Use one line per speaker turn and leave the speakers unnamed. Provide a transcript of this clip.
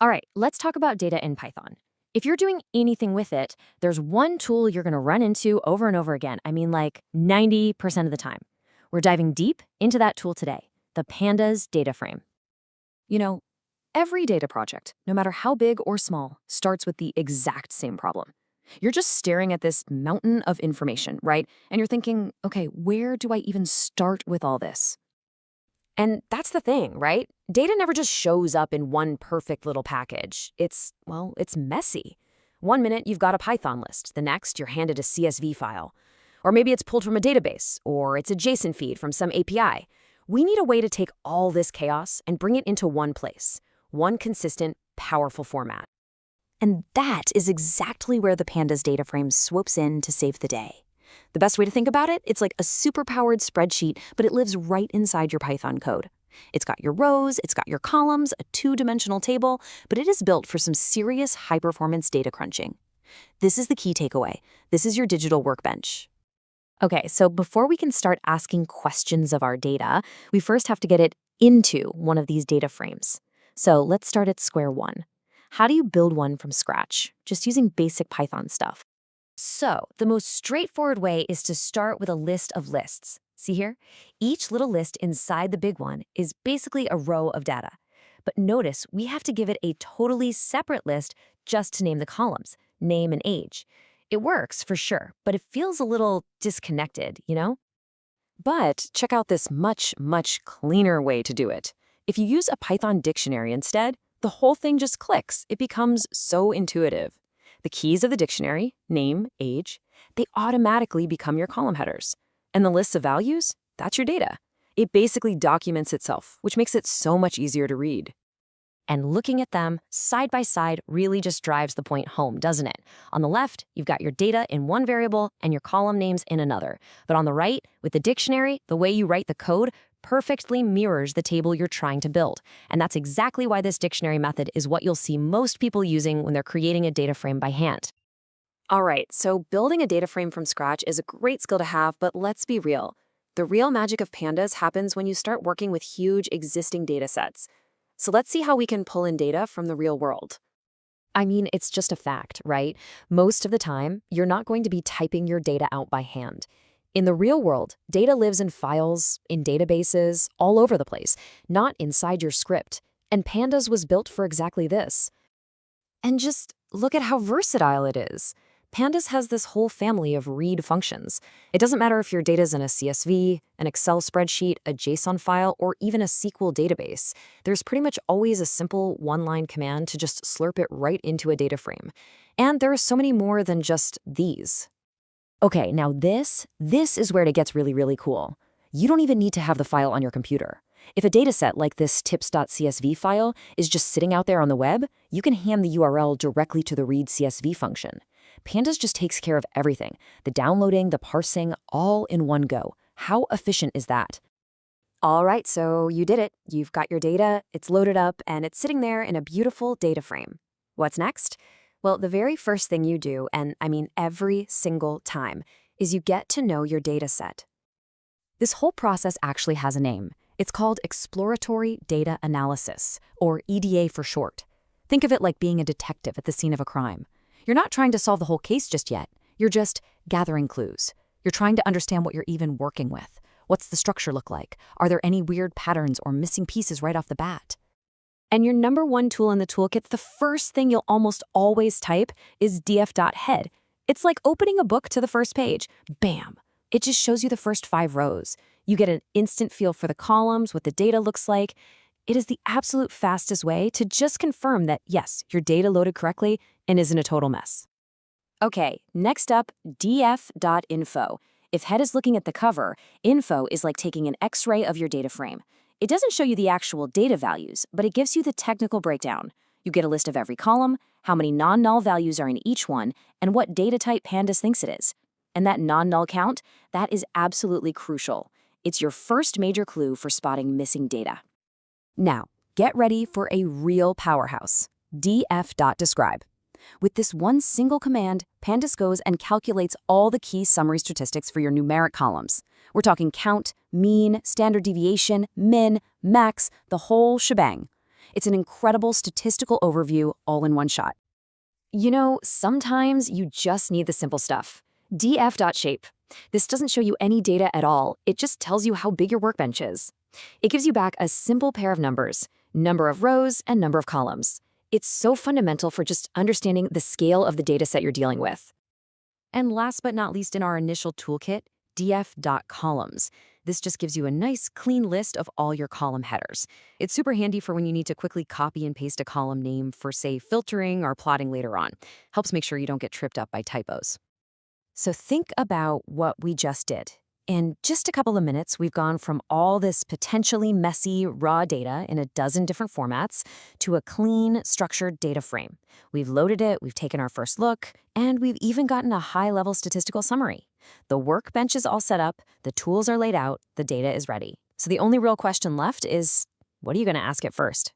All right, let's talk about data in Python. If you're doing anything with it, there's one tool you're going to run into over and over again. I mean, like 90% of the time. We're diving deep into that tool today, the Pandas DataFrame.
You know, every data project, no matter how big or small, starts with the exact same problem. You're just staring at this mountain of information, right? And you're thinking, okay, where do I even start with all this?
And that's the thing, right? Data never just shows up in one perfect little package. It's messy. One minute you've got a Python list, the next you're handed a CSV file. Or maybe it's pulled from a database, or it's a JSON feed from some API. We need a way to take all this chaos and bring it into one place, one consistent, powerful format.
And that is exactly where the Pandas data frame swoops in to save the day. The best way to think about it, it's like a super-powered spreadsheet, but it lives right inside your Python code. It's got your rows, it's got your columns, a two-dimensional table, but it is built for some serious high-performance data crunching. This is the key takeaway. This is your digital workbench.
Okay, so before we can start asking questions of our data, we first have to get it into one of these data frames. So let's start at square one. How do you build one from scratch? Just using basic Python stuff. So the most straightforward way is to start with a list of lists. See here? Each little list inside the big one is basically a row of data. But notice we have to give it a totally separate list just to name the columns, name and age. It works for sure, but it feels a little disconnected, you know?
But check out this much, much cleaner way to do it. If you use a Python dictionary instead, the whole thing just clicks. It becomes so intuitive. The keys of the dictionary, name, age, they automatically become your column headers. And the lists of values, that's your data. It basically documents itself, which makes it so much easier to read.
And looking at them side by side really just drives the point home, doesn't it? On the left, you've got your data in one variable and your column names in another. But on the right, with the dictionary, the way you write the code perfectly mirrors the table you're trying to build. And that's exactly why this dictionary method is what you'll see most people using when they're creating a data frame by hand.
All right, so building a data frame from scratch is a great skill to have, but let's be real. The real magic of Pandas happens when you start working with huge existing data sets. So let's see how we can pull in data from the real world.
I mean, it's just a fact, right? Most of the time, you're not going to be typing your data out by hand. In the real world, data lives in files, in databases, all over the place, not inside your script. And Pandas was built for exactly this. And just look at how versatile it is. Pandas has this whole family of read functions. It doesn't matter if your data's in a CSV, an Excel spreadsheet, a JSON file, or even a SQL database. There's pretty much always a simple one-line command to just slurp it right into a data frame. And there are so many more than just these. Okay, now this is where it gets really, really cool. You don't even need to have the file on your computer. If a dataset like this tips.csv file is just sitting out there on the web, you can hand the URL directly to the read CSV function. Pandas just takes care of everything, the downloading, the parsing, all in one go. How efficient is that?
All right, so you did it. You've got your data, it's loaded up, and it's sitting there in a beautiful data frame. What's next? Well, the very first thing you do, and I mean every single time, is you get to know your data set. This whole process actually has a name. It's called Exploratory Data Analysis, or EDA for short. Think of it like being a detective at the scene of a crime. You're not trying to solve the whole case just yet. You're just gathering clues. You're trying to understand what you're even working with. What's the structure look like? Are there any weird patterns or missing pieces right off the bat? And your number one tool in the toolkit, the first thing you'll almost always type is df.head. It's like opening a book to the first page. Bam! It just shows you the first 5 rows. You get an instant feel for the columns, what the data looks like. It is the absolute fastest way to just confirm that, yes, your data loaded correctly and isn't a total mess. Okay, next up, df.info. If head is looking at the cover, info is like taking an X-ray of your data frame. It doesn't show you the actual data values, but it gives you the technical breakdown. You get a list of every column, how many non-null values are in each one, and what data type Pandas thinks it is. And that non-null count, that is absolutely crucial. It's your first major clue for spotting missing data. Now, get ready for a real powerhouse, df.describe. With this one single command, Pandas goes and calculates all the key summary statistics for your numeric columns. We're talking count, mean, standard deviation, min, max, the whole shebang. It's an incredible statistical overview all in one shot. You know, sometimes you just need the simple stuff. df.shape. This doesn't show you any data at all. It just tells you how big your workbench is. It gives you back a simple pair of numbers, number of rows and number of columns. It's so fundamental for just understanding the scale of the dataset you're dealing with.
And last but not least in our initial toolkit, df.columns. This just gives you a nice, clean list of all your column headers. It's super handy for when you need to quickly copy and paste a column name for, say, filtering or plotting later on. Helps make sure you don't get tripped up by typos.
So think about what we just did. In just a couple of minutes, we've gone from all this potentially messy, raw data in a dozen different formats to a clean, structured data frame. We've loaded it, we've taken our first look, and we've even gotten a high-level statistical summary. The workbench is all set up, the tools are laid out, the data is ready. So the only real question left is, what are you going to ask it first?